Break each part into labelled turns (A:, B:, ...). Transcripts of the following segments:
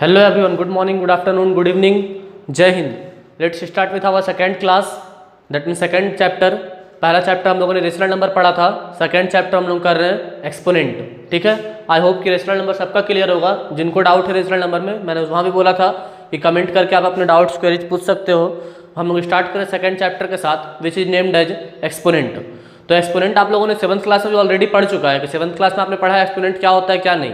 A: Hello everyone, good morning, good afternoon, good evening, जय हिंद। Let's start with our second class, that mean second chapter. पहला चैप्टर हम लोगों ने रेशनल नंबर पढ़ा था, सेकेंड चैप्टर हम लोग कर रहे हैं एक्सपोनेंट। ठीक है, आई होप कि रेशनल नंबर सबका क्लियर होगा। जिनको डाउट है रेशनल नंबर में, मैंने वहाँ भी बोला था कि कमेंट करके आप अपने डाउट्स क्वेरीज पूछ सकते हो। हम लोग स्टार्ट करें सेकेंड चैप्टर के साथ, which is named as exponent. तो एक्सपोनेंट आप लोगों ने सेवन्थ क्लास में जो ऑलरेडी पढ़ चुका है कि सेवन्थ क्लास में आपने पढ़ा है एक्सपोनेंट क्या होता है क्या नहीं।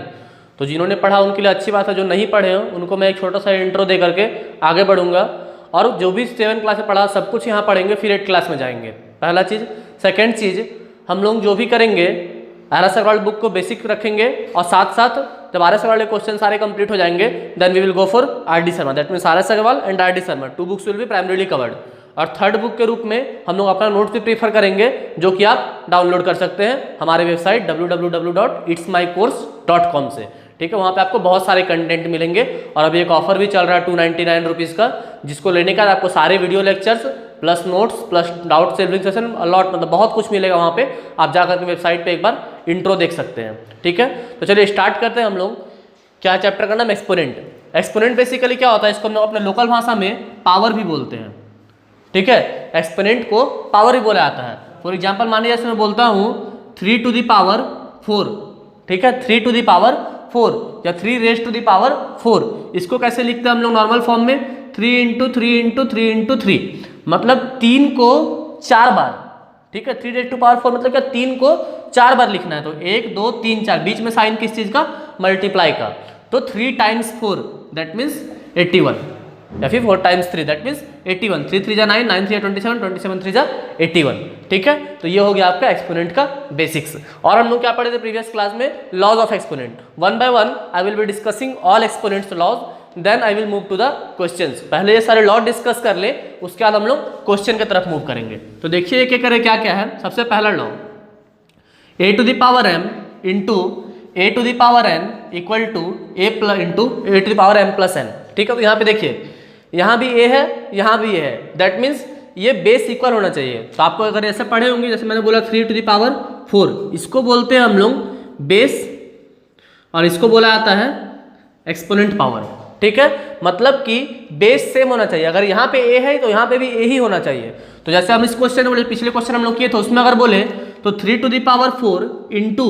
A: तो जिन्होंने पढ़ा उनके लिए अच्छी बात है, जो नहीं पढ़े हो उनको मैं एक छोटा सा इंट्रो दे करके आगे बढ़ूंगा। और जो भी 7 क्लास में पढ़ा सब कुछ यहाँ पढ़ेंगे, फिर 8 क्लास में जाएंगे। पहला चीज़। सेकंड चीज़, हम लोग जो भी करेंगे आर.एस. अग्रवाल बुक को बेसिक रखेंगे, और साथ साथ जब आर.एस. अग्रवाल के क्वेश्चन सारे कंप्लीट हो जाएंगे then we will go for R D. Sharma, that means R S. Agarwal and R D. Sharma, 2 books will be primarily covered. और थर्ड बुक के रूप में हम लोग अपना नोट्स भी प्रीफर करेंगे, जो कि आप डाउनलोड कर सकते हैं हमारे वेबसाइट www.itsmycourse.com से। ठीक है, वहाँ पे आपको बहुत सारे कंटेंट मिलेंगे। और अभी एक ऑफर भी चल रहा है 299 रुपीज़ का, जिसको लेने का आपको सारे video lectures plus notes plus doubt solving session allot, मतलब बहुत कुछ मिलेगा वहाँ पे। आप जाकर के वेबसाइट पे एक बार इंट्रो देख सकते हैं। ठीक है, तो चलिए स्टार्ट करते हैं। हम लोग क्या चैप्टर का नाम एक्सपोनेंट। एक्सपोनेंट बेसिकली क्या होता है, इसको हम लोग अपने लोकल भाषा में पावर भी बोलते हैं। ठीक है, एक्सपोनेंट को पावर भी बोला जाता है। फॉर एग्जाम्पल मानिए जैसे मैं बोलता हूँ 3 to the power 4। ठीक है, 3 to the power 4 या 3 raised to the power 4। इसको कैसे लिखते हैं हम लोग नॉर्मल फॉर्म में, 3 into 3 into 3 into 3, मतलब 3 को 4 बार। ठीक है, 3 raised to power 4 मतलब क्या, 3 को 4 बार लिखना है। तो 1 2 3 4, बीच में साइन किस चीज़ का, मल्टीप्लाई का। तो 3 times 4 दैट मीन्स 81, या फिर 4 times 3 दैट मीन्स 81। 3 3 जा 9, 9 3 27, 27 3 जा 81। ठीक है, तो ये हो गया आपका एक्सपोनेंट का बेसिक्स। और हम लोग क्या पढ़े थे प्रीवियस क्लास में, laws of exponent. One by one I will be discussing all exponents laws, then I will move to the questions. पहले ये सारे लॉ डिस्कस कर ले, उसके बाद हम लोग क्वेश्चन की तरफ मूव करेंगे। तो देखिए एक एक करें क्या क्या है। सबसे पहला law, a to the power m into a to the power n equal to a to the power m plus n। ठीक है, तो यहाँ पे देखिए, यहाँ भी a है, यहाँ भी a है, दैट मीन्स ये बेस इक्वल होना चाहिए। तो आपको अगर ऐसे पढ़े होंगे, जैसे मैंने बोला 3 to the power 4, इसको बोलते हैं हम लोग बेस, और इसको बोला जाता है एक्सपोनेंट पावर। ठीक है, मतलब कि बेस सेम होना चाहिए। अगर यहाँ पे a है तो यहाँ पे भी a ही होना चाहिए। तो जैसे हम इस क्वेश्चन में, पिछले क्वेश्चन हम लोग किए थे, उसमें अगर बोले तो 3 to the power 4 into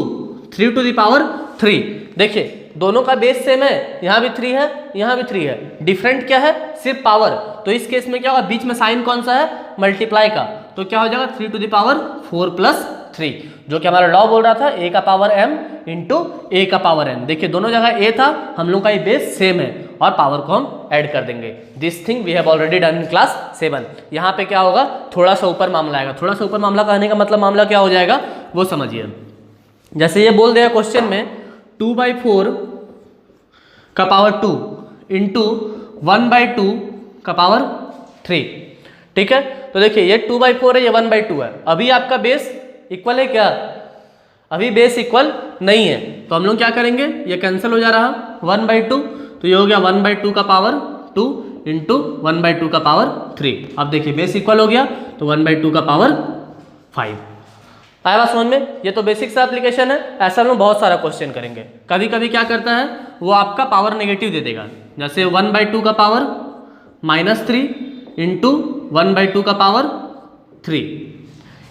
A: 3 to the power 3, देखिए दोनों का बेस सेम है, यहाँ भी 3 है, यहाँ भी 3 है, डिफरेंट क्या है, सिर्फ पावर। तो इस केस में क्या होगा, बीच में साइन कौन सा है, मल्टीप्लाई का। तो क्या हो जाएगा 3 to the power 4 plus 3, जो कि हमारा लॉ बोल रहा था a का पावर m इंटू a का पावर n। देखिए दोनों जगह a था, हम लोग का ये बेस सेम है, और पावर को हम ऐड कर देंगे। This thing we have already done in class 7। यहाँ पे क्या होगा, थोड़ा सा ऊपर मामला आएगा। थोड़ा सा ऊपर मामला कहने का मतलब मामला क्या हो जाएगा वो समझिए। जैसे ये बोल दिया क्वेश्चन में 2/4 का पावर 2 इंटू 1/2 का पावर 3। ठीक है, तो देखिए ये 2/4 है, ये 1/2 है। अभी आपका बेस इक्वल है क्या, अभी बेस इक्वल नहीं है। तो हम लोग क्या करेंगे, ये कैंसिल हो जा रहा 1/2, तो ये हो गया 1/2 का पावर 2 इंटू 1/2 का पावर 3। अब देखिए बेस इक्वल हो गया, तो 1/2 का पावर 5। आया बात समझ में। ये तो बेसिक सा एप्लीकेशन है, ऐसा हम लोग बहुत सारा क्वेश्चन करेंगे। कभी कभी क्या करता है, वो आपका पावर नेगेटिव दे देगा। जैसे 1/2 का पावर -3 इंटू 1/2 का पावर 3।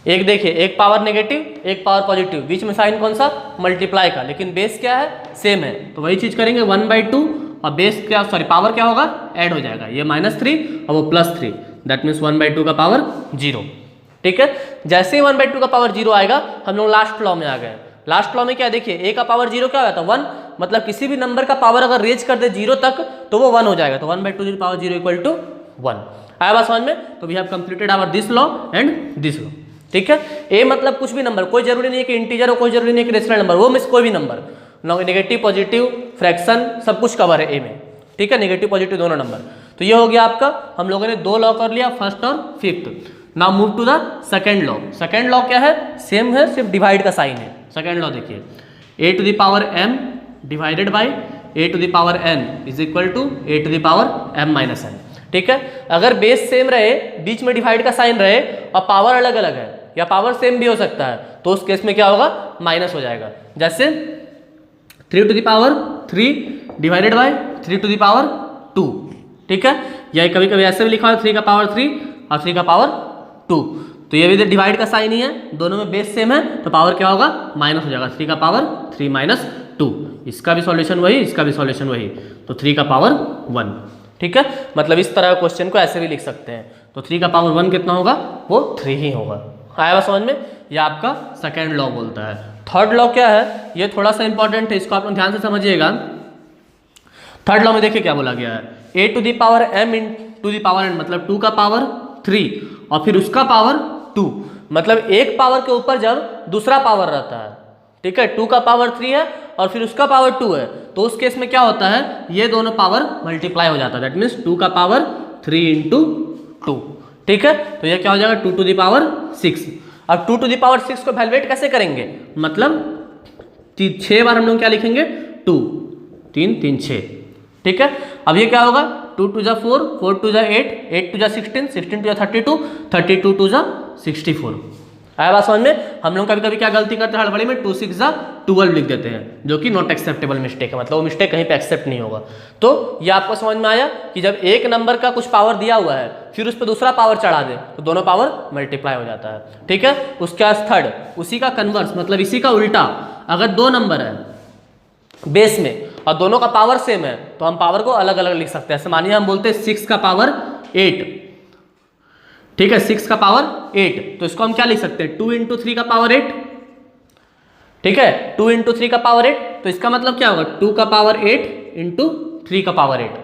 A: एक देखिए, एक पावर नेगेटिव एक पावर पॉजिटिव, बीच में साइन कौन सा, मल्टीप्लाई का, लेकिन बेस क्या है, सेम है। तो वही चीज करेंगे 1/2, और बेस क्या, सॉरी पावर क्या होगा, ऐड हो जाएगा। ये -3 और वो +3, दैट मीन्स 1/2 का पावर 0। ठीक है, जैसे ही 1/2 का पावर 0 आएगा, हम लोग लास्ट लॉ में आ गए। लास्ट लॉ में क्या देखिए, a का पावर 0 क्या होता है, 1, मतलब किसी भी नंबर का पावर अगर रेज कर दे 0 तक तो वो 1 हो जाएगा। तो 1/2 पावर 0 इक्वल टू 1। आया बात समझ में। तो we have completed our this law and this law. ठीक है, a मतलब कुछ भी नंबर, कोई जरूरी नहीं है कि इंटीजर हो, कोई जरूरी नहीं है कि रेशनल नंबर, वो मिस कोई भी नंबर, नेगेटिव पॉजिटिव फ्रैक्शन सब कुछ कवर है a में। ठीक है, नेगेटिव पॉजिटिव दोनों नंबर। तो ये हो गया आपका, हम लोगों ने 2 लॉ कर लिया, फर्स्ट और fifth. Now move to the second law. Second law क्या है, सेम है, सिर्फ डिवाइड का साइन है। सेकेंड लॉ देखिए, a to the power m divided by a to the power n is equal to a to the power m minus n। ठीक है, अगर बेस सेम रहे, बीच में डिवाइड का साइन रहे, और पावर अलग अलग है, या पावर सेम भी हो सकता है, तो उस केस में क्या होगा, माइनस हो जाएगा। जैसे 3 to the power 3 divided by 3 to the power 2, ठीक है। या कभी कभी ऐसे भी लिखा है 3 का पावर 3 और 3 का पावर 2, तो ये भी डिवाइड का साइन ही है, दोनों में बेस सेम है, तो पावर क्या होगा माइनस हो जाएगा, 3 का पावर 3 माइनस 2। इसका भी सॉल्यूशन वही, इसका भी सॉल्यूशन वही, तो 3 का पावर 1, ठीक है। मतलब इस तरह का क्वेश्चन को ऐसे भी लिख सकते हैं। तो 3 का पावर 1 कितना होगा, वो 3 ही होगा। आया बस समझ में, ये आपका सेकेंड लॉ बोलता है। थर्ड लॉ क्या है, ये थोड़ा सा इंपॉर्टेंट है, इसको आप लोग ध्यान से समझिएगा। थर्ड लॉ में देखिए क्या बोला गया है, a to the power m in to the power n, मतलब 2 का पावर 3 और फिर उसका पावर 2, मतलब एक पावर के ऊपर जब दूसरा पावर रहता है, ठीक है, 2 का पावर 3 है और फिर उसका पावर 2 है, तो उस केस में क्या होता है, ये दोनों पावर मल्टीप्लाई हो जाता है, दैट मीन्स 2 का पावर 3 इंटू 2, ठीक है। तो ये क्या हो जाएगा 2 टू द पावर 6। अब 2 टू द पावर 6 को वैल्यूएट कैसे करेंगे, मतलब 6 बार हम लोग क्या लिखेंगे 2, 3 3 6, ठीक है। अब ये क्या होगा 2 टू जा 4, 4 टू जा 8, 8 टू जा 16, 16 टू जा 32, 32 टू जा 64। आया बात समझ में। हम लोग कभी कभी क्या गलती करते हैं, हड़बड़ी में 2 6 जा 12 लिख देते हैं, जो कि नॉट एक्सेप्टेबल मिस्टेक है, मतलब वो मिस्टेक कहीं पे एक्सेप्ट नहीं होगा। तो ये आपको समझ में आया कि जब एक नंबर का कुछ पावर दिया हुआ है फिर उस पर दूसरा पावर चढ़ा दे तो दोनों पावर मल्टीप्लाई हो जाता है, ठीक है। उसके बाद थर्ड, उसी का कन्वर्स, मतलब इसी का उल्टा, अगर 2 नंबर है बेस में और दोनों का पावर सेम है तो हम पावर को अलग अलग लिख सकते हैं। ऐसे मानिए हम बोलते हैं 6 का पावर 8, ठीक है, 6 का पावर 8, तो इसको हम क्या लिख सकते हैं 2 इंटू 3 का पावर 8, ठीक है, 2 इंटू 3 का पावर 8, तो इसका मतलब क्या होगा 2 का पावर 8 इंटू 3 का पावर 8।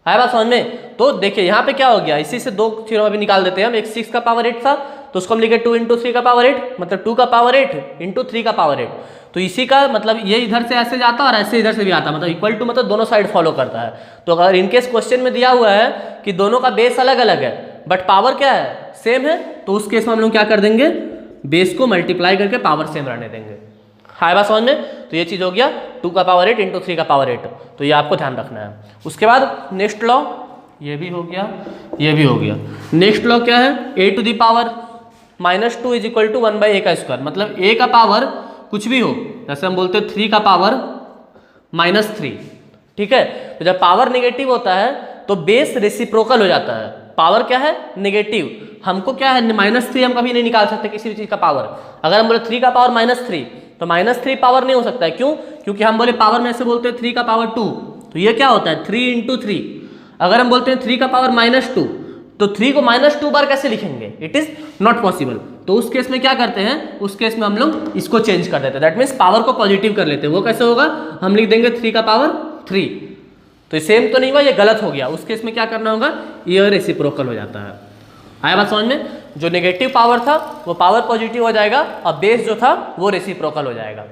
A: आया बात समझ में। तो देखिए यहाँ पे क्या हो गया, इसी से 2 चीज़ों में भी निकाल देते हैं हम। एक 6 का पावर 8 था तो उसको हम लिखे 2 इंटू 3 का पावर 8, मतलब 2 का पावर 8 इंटू 3 का पावर 8, तो इसी का मतलब ये इधर से ऐसे जाता है और ऐसे इधर से भी आता है, मतलब इक्वल टू, मतलब दोनों साइड फॉलो करता है। तो अगर इनकेस क्वेश्चन में दिया हुआ है कि दोनों का बेस अलग अलग है बट पावर क्या है सेम है, तो उस केस में हम लोग क्या कर देंगे, बेस को मल्टीप्लाई करके पावर सेम रहने देंगे। हाई बात समझ में। तो ये चीज़ हो गया 2 का पावर 8 इंटू 3 का पावर 8, तो ये आपको ध्यान रखना है। उसके बाद नेक्स्ट लॉ, ये भी हो गया, ये भी हो गया। नेक्स्ट लॉ क्या है, a to the power -2 is equal to 1/a का स्क्वायर, मतलब a का पावर कुछ भी हो, जैसे हम बोलते हैं 3 का पावर -3, ठीक है। तो जब पावर नेगेटिव होता है तो बेस रेसिप्रोकल हो जाता है। पावर क्या है नेगेटिव, हमको क्या है -3 हम कभी नहीं निकाल सकते किसी भी चीज़ का पावर। अगर हम बोले 3 का पावर -3 तो -3 पावर नहीं हो सकता है, क्यों, क्योंकि हम बोले पावर में ऐसे बोलते हैं 3 का पावर 2, तो ये क्या होता है 3 इंटू 3। अगर हम बोलते हैं 3 का पावर -2 तो 3 को -2 बार कैसे लिखेंगे, इट इज नॉट पॉसिबल। तो उस केस में क्या करते हैं, उस केस में हम लोग इसको चेंज कर देते हैं, दैट मीन्स पावर को पॉजिटिव कर लेते हैं। वो कैसे होगा, हम लिख देंगे 3 का पावर 3, तो सेम तो नहीं हुआ, ये गलत हो गया। उस केस में क्या करना होगा, ये रेसिप्रोकल हो जाता है। आया बात समझ में। जो नेगेटिव पावर था वो पावर पॉजिटिव हो जाएगा और बेस जो था वो रेसिप्रोकल हो जाएगा,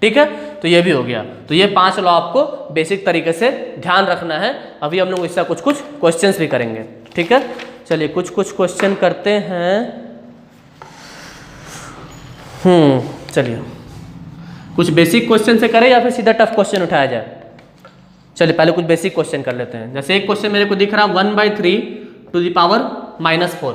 A: ठीक है। तो ये भी हो गया। तो ये 5 लॉ आपको बेसिक तरीके से ध्यान रखना है। अभी हम लोग इससे कुछ कुछ क्वेश्चंस भी करेंगे, ठीक है। चलिए कुछ कुछ क्वेश्चन करते हैं। चलिए कुछ बेसिक क्वेश्चन से करें या फिर सीधा टफ क्वेश्चन उठाया जाए। चलिए पहले कुछ बेसिक क्वेश्चन कर लेते हैं। जैसे एक क्वेश्चन मेरे को दिख रहा 1/3 टू द पावर -4,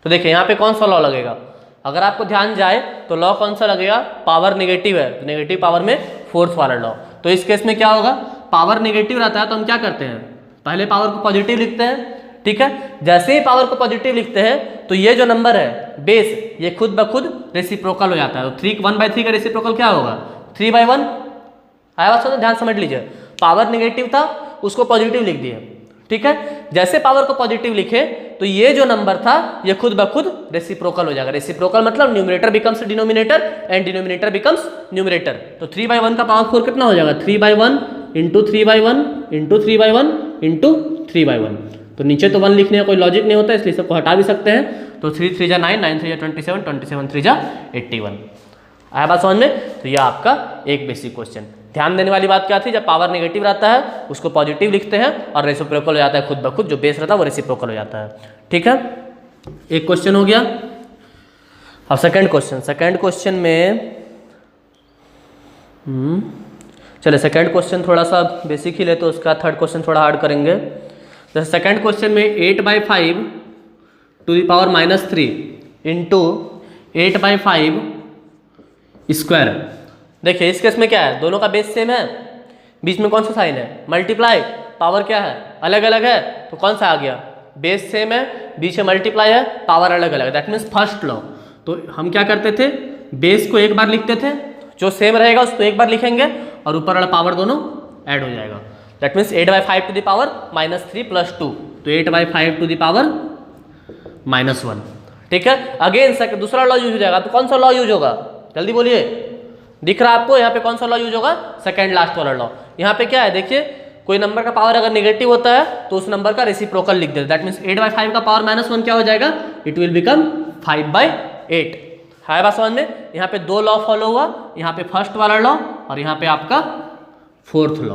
A: तो देखिए यहाँ पे कौन सा लॉ लगेगा। अगर आपको ध्यान जाए तो लॉ कौन सा लगेगा, पावर नेगेटिव है तो नेगेटिव पावर में फोर्थ वाला लॉ। तो इस केस में क्या होगा, पावर नेगेटिव रहता है तो हम क्या करते हैं, पहले पावर को पॉजिटिव लिखते हैं, ठीक है। जैसे ही पावर को पॉजिटिव लिखते हैं तो ये जो नंबर है बेस, ये खुद ब खुद रेसिप्रोकल हो जाता है। तो 1/3 का रेसिप्रोकल क्या होगा 3/1। आया बात, ध्यान समझ लीजिए। पावर नेगेटिव था उसको पॉजिटिव लिख दिए, ठीक है। जैसे पावर को पॉजिटिव लिखे तो ये जो नंबर था ये खुद ब खुद रेसिप्रोकल हो जाएगा। रेसिप्रोकल मतलब numerator becomes denominator and denominator becomes numerator. तो 3/1 का पावर 4 कितना हो जाएगा, 3/1 इंटू 3/1 इंटू 3/1 इंटू 3/1। तो नीचे तो 1 लिखने का कोई लॉजिक नहीं होता, इसलिए सबको हटा भी सकते हैं। तो 3 3 जा 9, 9 3 जा 27, 27 3 जा 81। आया बात समझ में। तो यह आपका एक बेसिक क्वेश्चन। ध्यान देने वाली बात क्या थी, जब पावर नेगेटिव रहता है उसको पॉजिटिव लिखते हैं और रेसिप्रोकल हो जाता है खुद ब खुद, जो बेस रहता है वो रेसिप्रोकल हो जाता है, ठीक है। एक क्वेश्चन हो गया। अब सेकंड क्वेश्चन में चले सेकंड क्वेश्चन थोड़ा सा बेसिक ही ले, तो उसका थर्ड क्वेश्चन थोड़ा हार्ड करेंगे। जैसे सेकंड क्वेश्चन में 8/5 to the power -3 into 8/5 square. देखिए इस केस में क्या है, दोनों का बेस सेम है, बीच में कौन सा साइन है, मल्टीप्लाई, पावर क्या है, अलग अलग है, तो कौन सा आ गया, बेस सेम है, बीच में मल्टीप्लाई है, पावर अलग अलग है, दैट मीन्स फर्स्ट लॉ। तो हम क्या करते थे, बेस को एक बार लिखते थे, जो सेम रहेगा उसको एक बार लिखेंगे और ऊपर वाला पावर दोनों ऐड हो जाएगा, that means 8/5 to the power -3 + 2, तो 8/5 टू द पावर -1। ठीक है, अगेन दूसरा लॉ यूज हो जाएगा, तो कौन सा लॉ यूज होगा, जल्दी बोलिए, दिख रहा है आपको यहाँ पे कौन सा लॉ यूज होगा, सेकंड लास्ट वाला लॉ। यहाँ पे क्या है देखिए, कोई नंबर का पावर अगर नेगेटिव होता है तो उस नंबर का रेसिप्रोकल लिख देते, दैट मीन्स 8/5 का पावर -1 क्या हो जाएगा, इट विल बिकम 5/8। है बात समझ में, यहाँ पे दो लॉ फॉलो हुआ, यहाँ पे फर्स्ट वाला लॉ और यहाँ पे आपका फोर्थ लॉ।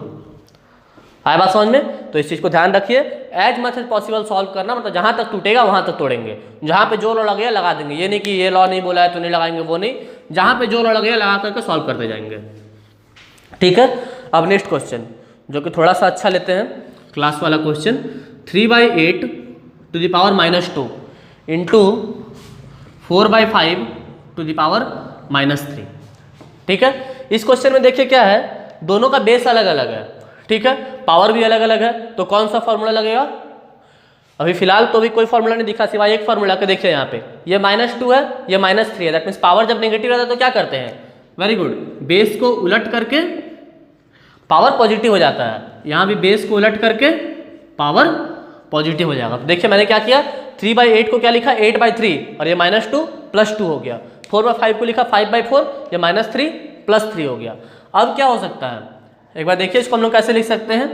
A: है बात समझ में, तो इस चीज को ध्यान रखिए, as much as possible solve करना, मतलब जहां तक टूटेगा वहां तक तोड़ेंगे, जहां पे जो लॉ लगेगा लगा देंगे, ये नहीं कि ये लॉ नहीं बोला है तो नहीं लगाएंगे, वो नहीं, जहां पे जो लॉ लगेगा लगा करके सॉल्व करते जाएंगे। ठीक है, अब नेक्स्ट क्वेश्चन जो कि थोड़ा सा अच्छा लेते हैं, क्लास वाला question, 3/8 to the power -2 into 4/5 to the power -3। ठीक है, इस क्वेश्चन में देखिए क्या है, दोनों का बेस अलग अलग है, ठीक है, पावर भी अलग अलग है, तो कौन सा फॉर्मूला लगेगा, अभी फिलहाल तो भी कोई फॉर्मूला नहीं दिखा सिवाय एक फॉर्मूला के। देखिए यहाँ पे ये -2 है, ये -3 है, दैट मीन्स पावर जब नेगेटिव रहता है तो क्या करते हैं, वेरी गुड, बेस को उलट करके पावर पॉजिटिव हो जाता है, यहाँ भी बेस को उलट करके पावर पॉजिटिव हो जाएगा। तो देखिए मैंने क्या किया, 3/8 को क्या लिखा 8/3 और ये -2 + 2 हो गया, 4/5 को लिखा 5/4, ये -3 + 3 हो गया। अब क्या हो सकता है, एक बार देखिए इसको हम लोग कैसे लिख सकते हैं,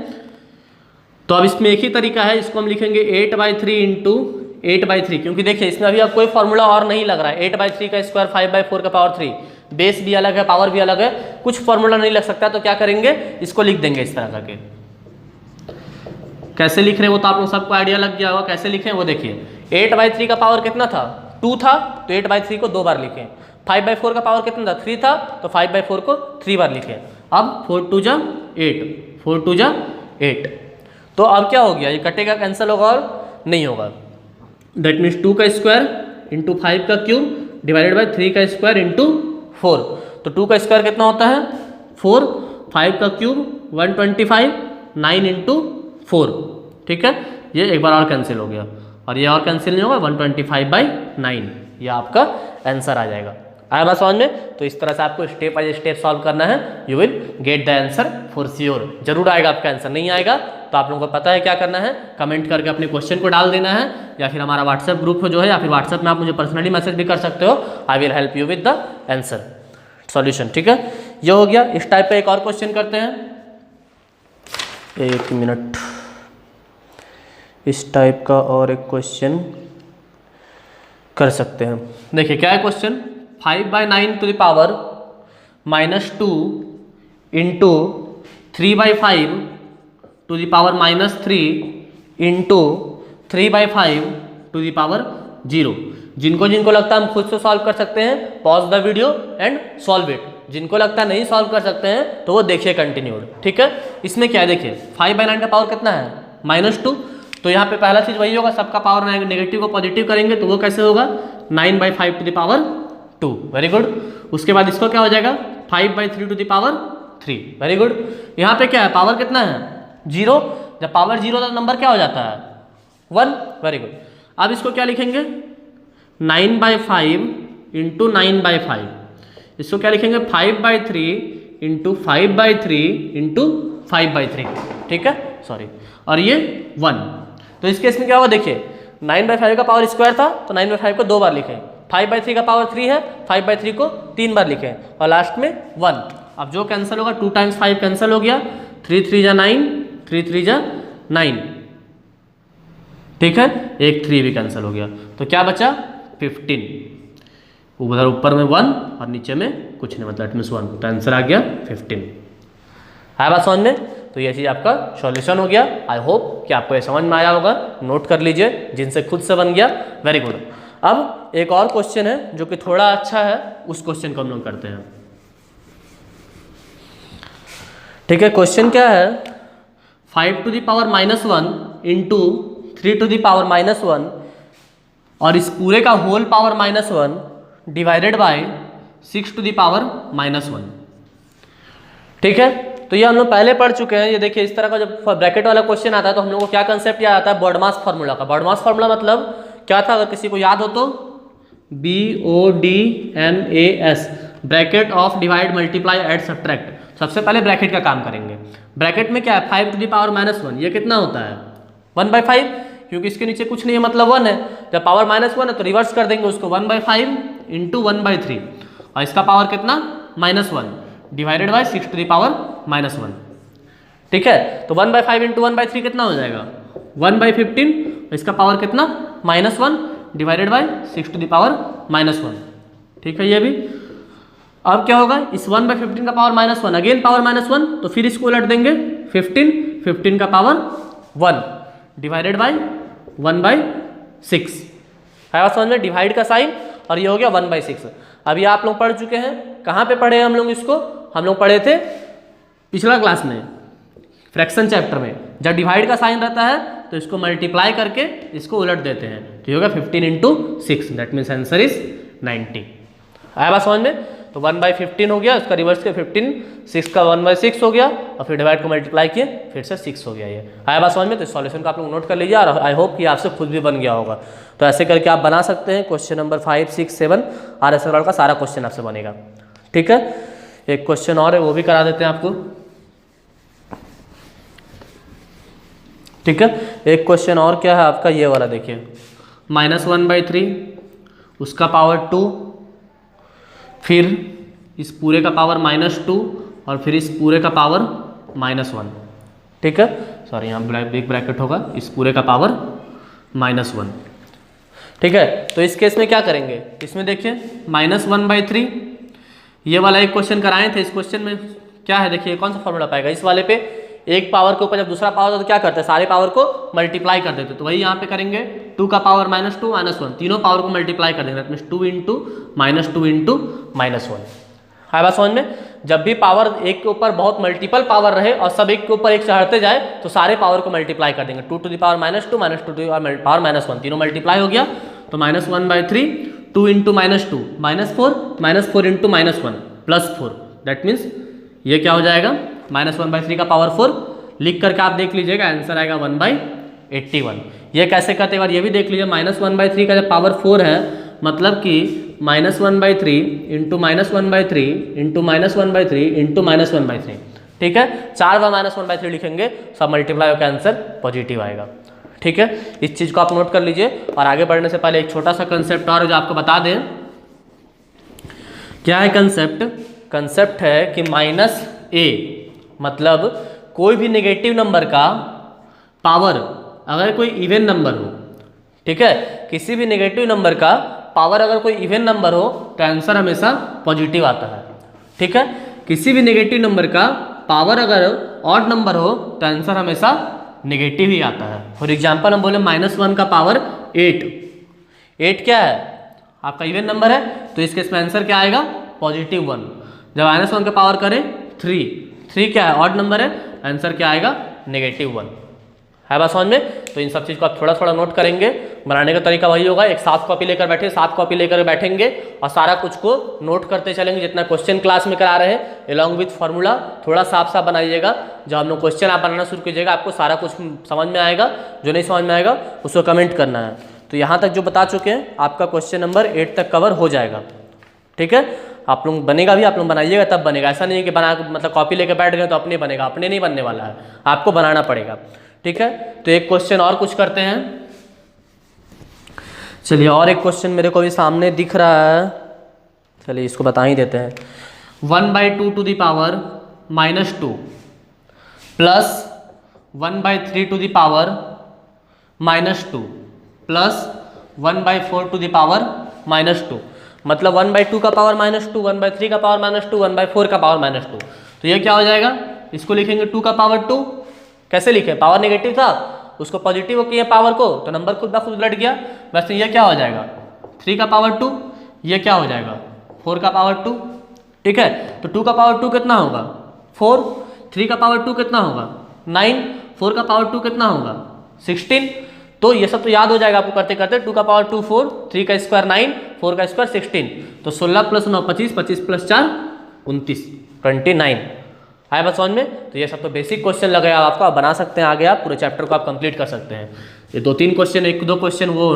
A: तो अब इसमें एक ही तरीका है, इसको हम लिखेंगे 8/3 इंटू 8/3, क्योंकि देखिए इसमें अभी अब कोई फॉर्मूला और नहीं लग रहा है, 8/3 का स्क्वायर 5/4 का पावर 3, बेस भी अलग है, पावर भी अलग है, कुछ फॉर्मूला नहीं लग सकता, तो क्या करेंगे, इसको लिख देंगे इस तरह करके। कैसे लिख रहे हैं वो तो आप लोग सबको आइडिया लग गया होगा, कैसे लिखें वो देखिए, 8/3 का पावर कितना था, 2 था, तो 8/3 को 2 बार लिखें, 5/4 का पावर कितना था, 3 था, तो 5/4 को 3 बार लिखें। अब 4 × 2 = 8, 4 × 2 = 8, तो अब क्या हो गया, ये कटेगा, कैंसिल होगा और नहीं होगा, दैट मीन्स 2 का स्क्वायर इंटू 5 का क्यूब डिवाइडेड बाई 3 का स्क्वायर इंटू 4, तो 2 का स्क्वायर कितना होता है 4, 5 का क्यूब 125, 9 इंटू 4। ठीक है, ये एक बार और कैंसिल हो गया और ये और कैंसिल नहीं होगा, 125/9, ये आपका आंसर आ जाएगा। आया बात समझ में, तो इस तरह से आपको स्टेप बाय स्टेप सॉल्व करना है, you will get the answer for sure, जरूर आएगा आपका आंसर, नहीं आएगा तो आप लोगों को पता है क्या करना है, कमेंट करके अपने क्वेश्चन को डाल देना है, या फिर हमारा व्हाट्सएप ग्रुप जो है, या फिर व्हाट्सएप में आप मुझे पर्सनली मैसेज भी कर सकते हो, I will help you with the answer solution. ठीक है, ये हो गया। इस टाइप का एक और क्वेश्चन करते हैं, एक मिनट, इस टाइप का और एक क्वेश्चन कर सकते हैं। देखिए क्या है question, 5/9 to the power -2 into 3/5 to the power -3 into 3/5 to the power 0। जिनको जिनको लगता है हम खुद से सॉल्व कर सकते हैं, pause the video and solve it, जिनको लगता है नहीं सॉल्व कर सकते हैं तो वो देखिए कंटिन्यूड। ठीक है, इसमें क्या है देखिए, 5/9 का पावर कितना है -2, तो यहाँ पे पहला चीज वही होगा, सबका पावर नेगेटिव को पॉजिटिव करेंगे तो वो कैसे होगा 9/5 to the power 2, very good. उसके बाद इसको क्या हो जाएगा 5/3 to the power 3, very good. यहाँ पे क्या है, पावर कितना है 0, जब पावर 0 तो नंबर क्या हो जाता है 1, वेरी गुड। अब इसको क्या लिखेंगे 9/5 इंटू 9/5, इसको क्या लिखेंगे 5/3 इंटू 5/3 इंटू 5/3, ठीक है, सॉरी, और ये 1। तो इस केस में क्या होगा देखिए, 9/5 का पावर स्क्वायर था तो 9/5 को 2 बार लिखें, 5/3 का पावर 3 है, 5/3 को 3 बार लिखें, और लास्ट में 1। अब जो कैंसिल होगा 2 × 5 कैंसिल हो गया, 3 × 3 = 9, 3 × 3 = 9, ठीक है, एक 3 भी कैंसिल हो गया, तो क्या बचा 15, उधर ऊपर में 1 और नीचे में कुछ नहीं, मतलब मीन्स 1, तो आंसर आ गया 15। है बात समझ में, तो ये चीज़ आपका सॉल्यूशन हो गया। आई होप कि आपको ये समझ में आया होगा, नोट कर लीजिए, जिनसे खुद से बन गया वेरी गुड। अब एक और क्वेश्चन है जो कि थोड़ा अच्छा है, उस क्वेश्चन को हम लोग करते हैं। ठीक है, क्वेश्चन क्या है, 5 to the power -1 into 3 to the power -1 और इस पूरे का whole power -1 divided by 6 to the power -1। ठीक है, तो ये हम लोग पहले पढ़ चुके हैं। ये देखिए इस तरह का जब ब्रैकेट वाला क्वेश्चन आता है तो हम लोग को क्या कंसेप्ट याद आता है, बॉडमास फार्मूला का। बॉडमास फार्मूला मतलब क्या था, अगर किसी को याद हो तो BODMAS, bracket of divide multiply add subtract. सबसे पहले ब्रैकेट का काम करेंगे। ब्रैकेट में क्या है, 5 to the power -1, ये कितना होता है 1/5, क्योंकि इसके नीचे कुछ नहीं है मतलब 1 है। जब पावर -1 है तो रिवर्स कर देंगे उसको, 1/5 × 1/3, और इसका पावर कितना -1 divided by 6 to the power -1। ठीक है, तो 1/5 × 1/3 कितना हो जाएगा 1/15, इसका पावर कितना -1 divided by 6 to the power -1। ठीक है, ये भी। अब क्या होगा, इस 1/15 का पावर -1, अगेन पावर -1, तो फिर इसको उलट देंगे 15 का पावर 1 डिवाइडेड बाई 1/6। है समझ में, डिवाइड का साइन, और ये हो गया 1/6। अभी आप लोग पढ़ चुके हैं, कहाँ पे पढ़े हम लोग इसको, हम लोग पढ़े थे पिछला क्लास में फ्रैक्शन चैप्टर में। जब डिवाइड का साइन रहता है तो इसको मल्टीप्लाई करके इसको उलट देते हैं, तो ये होगा 15 × 6, दैट मीन्स आंसर इज 90। आया बात समझ में। तो 1/15 हो गया, उसका रिवर्स किया 15, 6 का 1/6 हो गया, और फिर डिवाइड को मल्टीप्लाई किए फिर से 6 हो गया। ये आया बात समझ में। तो सॉल्यूशन को आप लोग नोट कर लीजिए, और आई होप कि आपसे खुद भी बन गया होगा। तो ऐसे करके आप बना सकते हैं। क्वेश्चन नंबर 5, 6, 7 RS वाला का सारा क्वेश्चन आपसे बनेगा। ठीक है, एक क्वेश्चन और है, वो भी करा देते हैं आपको। ठीक है, एक क्वेश्चन और क्या है आपका, ये वाला देखिए, -1/3, उसका पावर 2, फिर इस पूरे का पावर -2, और फिर इस पूरे का पावर -1। ठीक है, सॉरी यहाँ बिग ब्रैकेट होगा, इस पूरे का पावर -1। ठीक है, तो इस केस में क्या करेंगे, इसमें देखिए -1/3, ये वाला एक क्वेश्चन कराए थे। इस क्वेश्चन में क्या है, देखिए कौन सा फॉर्मूला पाएगा, इस वाले पे एक पावर के ऊपर जब दूसरा पावर होता तो क्या करते हैं, सारे पावर को मल्टीप्लाई कर देते। तो वही यहाँ पे करेंगे, 2 का पावर -2 -1, तीनों पावर को मल्टीप्लाई कर देंगे, 2 × -2 × -1। है बात समझ में। जब भी पावर एक के ऊपर बहुत मल्टीपल पावर रहे और सब एक के ऊपर एक चढ़ते जाए तो सारे पावर को मल्टीप्लाई कर देंगे। 2 to the power -2 -2 to the power -1, तीनों मल्टीप्लाई हो गया। तो -1/3, 2 × -2 -4, -4 × -1 +4, दैट मीन्स ये क्या हो जाएगा, -1/3 का पावर 4 लिख करके आप देख लीजिएगा, आंसर आएगा 1/81। ये कैसे करते हैं, ये भी देख लीजिए। -1/3 का जब पावर 4 है, मतलब कि -1/3 × -1/3 × -1/3 × -1/3। ठीक है, 4 बार -1/3 लिखेंगे, सब मल्टीप्लाई होकर आंसर पॉजिटिव आएगा। ठीक है, इस चीज़ को आप नोट कर लीजिए। और आगे बढ़ने से पहले एक छोटा सा कंसेप्ट और जो आपको बता दें। क्या है कंसेप्ट, कंसेप्ट है कि -a मतलब कोई भी नेगेटिव नंबर का पावर अगर कोई इवन नंबर हो। ठीक है, किसी भी नेगेटिव नंबर का पावर अगर कोई इवन नंबर हो तो आंसर हमेशा पॉजिटिव आता है। ठीक है, किसी भी नेगेटिव नंबर का पावर अगर ऑड नंबर हो तो आंसर हमेशा नेगेटिव ही आता है। फॉर एग्जांपल हम बोले -1 का पावर 8, 8 क्या है आपका इवन नंबर है, तो इस केस में आंसर क्या आएगा +1। जब -1 का पावर करें 3, 3 क्या है ऑड नंबर है, आंसर क्या आएगा -1। है बात समझ में। तो इन सब चीज़ को आप थोड़ा थोड़ा नोट करेंगे। बनाने का तरीका वही होगा, एक साफ कॉपी लेकर बैठे, साफ कॉपी लेकर बैठेंगे और सारा कुछ को नोट करते चलेंगे। जितना क्वेश्चन क्लास में करा रहे हैं अलॉन्ग विथ फार्मूला थोड़ा साफ साफ बनाइएगा। जब हम लोग क्वेश्चन आप बनाना शुरू कीजिएगा आपको सारा कुछ समझ में आएगा। जो नहीं समझ में आएगा उसको कमेंट करना है। तो यहाँ तक जो बता चुके हैं आपका क्वेश्चन नंबर 8 तक कवर हो जाएगा। ठीक है, आप लोग बनेगा भी, आप लोग बनाइएगा तब बनेगा। ऐसा नहीं है कि बना मतलब कॉपी लेकर बैठ गए तो अपने बनेगा, अपने नहीं बनने वाला है, आपको बनाना पड़ेगा। ठीक है, तो एक क्वेश्चन और कुछ करते हैं। चलिए और एक क्वेश्चन मेरे को भी सामने दिख रहा है, चलिए इसको बता ही देते हैं। 1/2 to the power -2 plus 1/3 to the power -2 plus 1/4 to the power -2, मतलब 1/2 का पावर -2, 1/3 का पावर -2, 1/4 का पावर -2। तो ये क्या हो जाएगा, इसको लिखेंगे 2 का पावर 2। कैसे लिखे, पावर नेगेटिव था उसको पॉजिटिव किए पावर को तो नंबर खुद ब खुद उलट गया। वैसे ये क्या हो जाएगा 3 का पावर 2, ये क्या हो जाएगा 4 का पावर 2। ठीक है, तो 2 का पावर 2 कितना होगा 4, 3 का पावर 2 कितना होगा 9, 4 का पावर 2 कितना होगा 16। तो ये सब तो याद हो जाएगा आपको करते करते। 2 का पावर 2 4, 3 का स्क्वायर 9, 4 का स्क्वायर 16। तो 16 + 9 25, 25 + 4 29, 29। आया बात समझ में। तो ये सब तो बेसिक क्वेश्चन लगेगा आपको, आप बना सकते हैं, आगे आप पूरे चैप्टर को आप कंप्लीट कर सकते हैं। ये 2-3 क्वेश्चन, 1-2 क्वेश्चन वो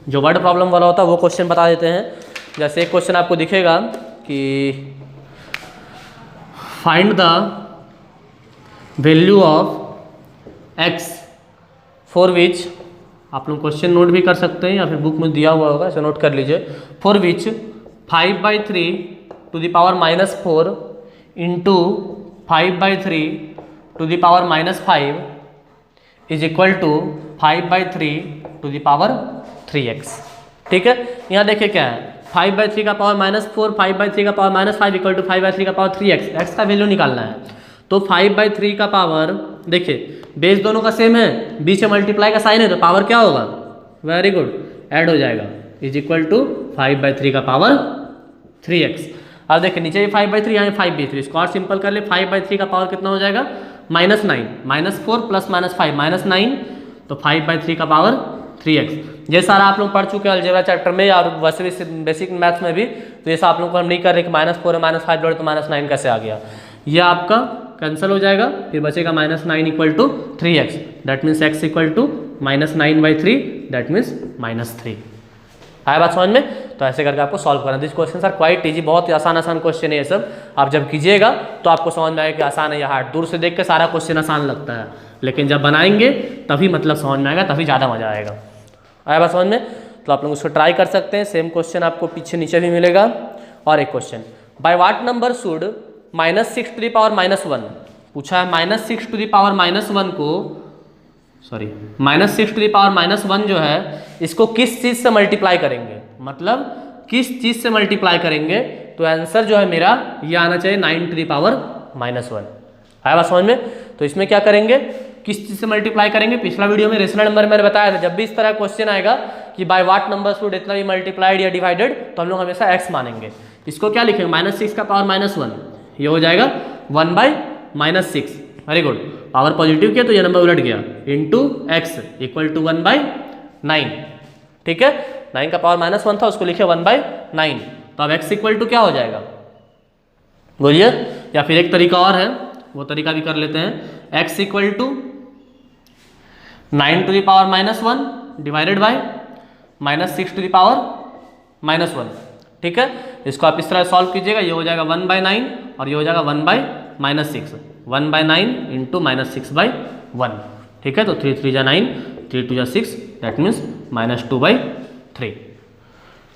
A: जो वर्ड प्रॉब्लम वाला होता है वो क्वेश्चन बता देते हैं। जैसे एक क्वेश्चन आपको दिखेगा कि find the value of x for which, आप लोग क्वेश्चन नोट भी कर सकते हैं या फिर बुक में दिया हुआ होगा, इसे नोट कर लीजिए। For which 5/3 to the power -4 into 5/3 to the power -5 is equal to 5/3 to the power 3x। ठीक है, यहाँ देखिए क्या है, 5/3 का पावर -4, 5/3 का पावर -5 इक्वल टू 5/3 का पावर 3x, x का वैल्यू निकालना है। तो 5/3 का पावर, देखिए बेस दोनों का सेम है, बीच में मल्टीप्लाई का साइन है, तो पावर क्या होगा, वेरी गुड, ऐड हो जाएगा, इज इक्वल टू 5/3 का पावर 3x। अब देखिए नीचे भी 5/3, यहाँ 5/3, इसको और सिंपल कर ले, 5/3 का पावर कितना हो जाएगा, -9, -4 + -5 -9, तो 5/3 का पावर 3x। ये सारा आप लोग पढ़ चुके हैं अलजेब्रा चैप्टर में और वैसे भी बेसिक मैथ्स में भी, तो ये सब आप लोग को हम नहीं कर रहे कि -4 है -5 जोड़े तो -9 कैसे आ गया। ये आपका कैंसिल हो जाएगा, फिर बचेगा -9 equal to 3x, that means x equal to -9/3, that means -3। आया बात समझ में। तो ऐसे करके आपको सॉल्व करना। This question are quite easy, बहुत ही आसान क्वेश्चन है ये सब। आप जब कीजिएगा तो आपको समझ में आएगा कि आसान है या हार्ड। दूर से देख के सारा क्वेश्चन आसान लगता है, लेकिन जब बनाएंगे तभी मतलब समझ में आएगा, तभी ज़्यादा मजा आएगा। आया बात समझ में। तो आप लोग उसको ट्राई कर सकते हैं, सेम क्वेश्चन आपको पीछे नीचे भी मिलेगा। और एक question, by what number should -6 to the power -1, पूछा है -6 टू द पावर -1 को, सॉरी -6 टू द पावर -1 जो है इसको किस चीज़ से मल्टीप्लाई करेंगे, मतलब किस चीज़ से मल्टीप्लाई करेंगे। तो आंसर जो है मेरा ये आना चाहिए 9 टू द पावर -1। आया बात समझ में। तो इसमें क्या करेंगे, किस चीज़ से मल्टीप्लाई करेंगे। पिछला वीडियो में रेशनल नंबर मैंने बताया था, जब भी इस तरह क्वेश्चन आएगा कि बाय व्हाट नंबर शुड इतना भी मल्टीप्लाइड या डिवाइडेड, तो हम लोग हमेशा x मानेंगे। इसको क्या लिखेंगे, -6 का पावर -1, ये हो जाएगा 1/-6। वेरी गुड, पावर पॉजिटिव किया तो ये नंबर उलट गया, इंटू x इक्वल टू 1/9। ठीक है, 9 का पावर -1 था, उसको लिखे 1/9। तो अब x इक्वल टू क्या हो जाएगा, बोलिए। या फिर एक तरीका और है, वो तरीका भी कर लेते हैं। x equal to 9 to the power -1 divided by -6 to the power -1। ठीक है, इसको आप इस तरह सॉल्व कीजिएगा, ये हो जाएगा 1/9 और ये हो जाएगा 1/-6, 1/9 इंटू -6/1। ठीक है, तो 3 3 जा 9, 3 2 जा 6, दैट मीन्स -2/3।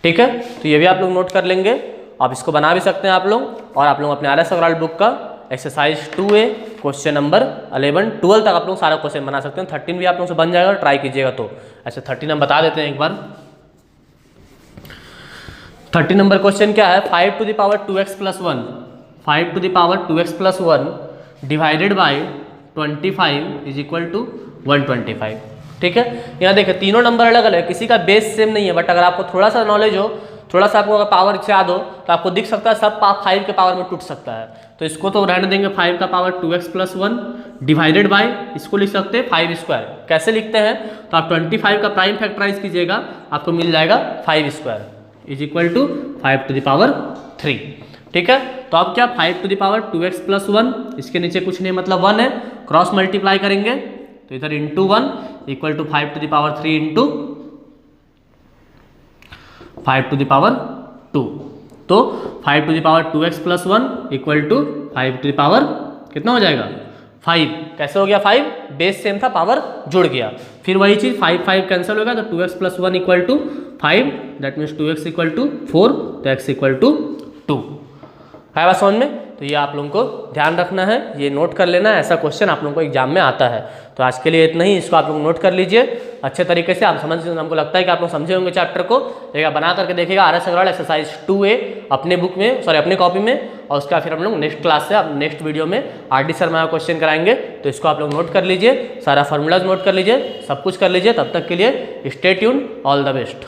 A: ठीक है, तो ये भी आप लोग नोट कर लेंगे। आप इसको बना भी सकते हैं आप लोग, और आप लोग अपने RS अग्रवाल बुक का एक्सरसाइज 2A क्वेश्चन नंबर 11 12 तक आप लोग सारा क्वेश्चन बना सकते हैं। 13 भी आप लोग से बन जाएगा, ट्राई कीजिएगा। तो ऐसे 13 हम बता देते हैं एक बार। 13 नंबर क्वेश्चन क्या है, 5 to the power 2x + 1, 5 to the power 2x + 1 divided by 25 is equal to 125। ठीक है, यहाँ देखिए तीनों नंबर अलग अलग है, किसी का बेस सेम नहीं है, बट अगर आपको थोड़ा सा नॉलेज हो, थोड़ा सा आपको अगर पावर याद हो, तो आपको दिख सकता है सब 5 के पावर में टूट सकता है। तो इसको तो रहने देंगे, 5 का पावर 2x + 1 डिवाइडेड बाय, इसको लिख सकते हैं 5²। कैसे लिखते हैं, तो आप 25 का प्राइम फैक्टराइज कीजिएगा, आपको मिल जाएगा 5² is equal to 5 to the power 3। ठीक है, तो अब क्या, 5 टू द पावर 2x + 1, इसके नीचे कुछ नहीं मतलब 1 है, क्रॉस मल्टीप्लाई करेंगे तो इधर into 1 equal to 5 to the power 3 into 5 to the power 2। तो 5 to the power 2x + 1 equal to 5 to the power कितना हो जाएगा 5। कैसे हो गया 5, बेस सेम था, पावर जुड़ गया। फिर वही चीज़ 5 5 कैंसिल होगा, तो 2x + 1 equal to 5, that means 2x equal to 4, तो x इक्वल टू 2। है बात समझ में। तो ये आप लोगों को ध्यान रखना है, ये नोट कर लेना है, ऐसा क्वेश्चन आप लोगों को एग्जाम में आता है। तो आज के लिए इतना ही, इसको आप लोग नोट कर लीजिए अच्छे तरीके से। आप समझ, हमको लगता है कि आप लोग समझे होंगे चैप्टर को। एक बना करके देखिएगा RS अग्रवाल एक्सरसाइज 2A अपने बुक में, सॉरी अपने कॉपी में, और उसका फिर हम लोग नेक्स्ट क्लास से, नेक्स्ट वीडियो में RD शर्मा का क्वेश्चन कराएंगे। तो इसको आप लोग नोट कर लीजिए, सारा फॉर्मूलाज नोट कर लीजिए, सब कुछ कर लीजिए। तब तक के लिए stay tuned, all the best.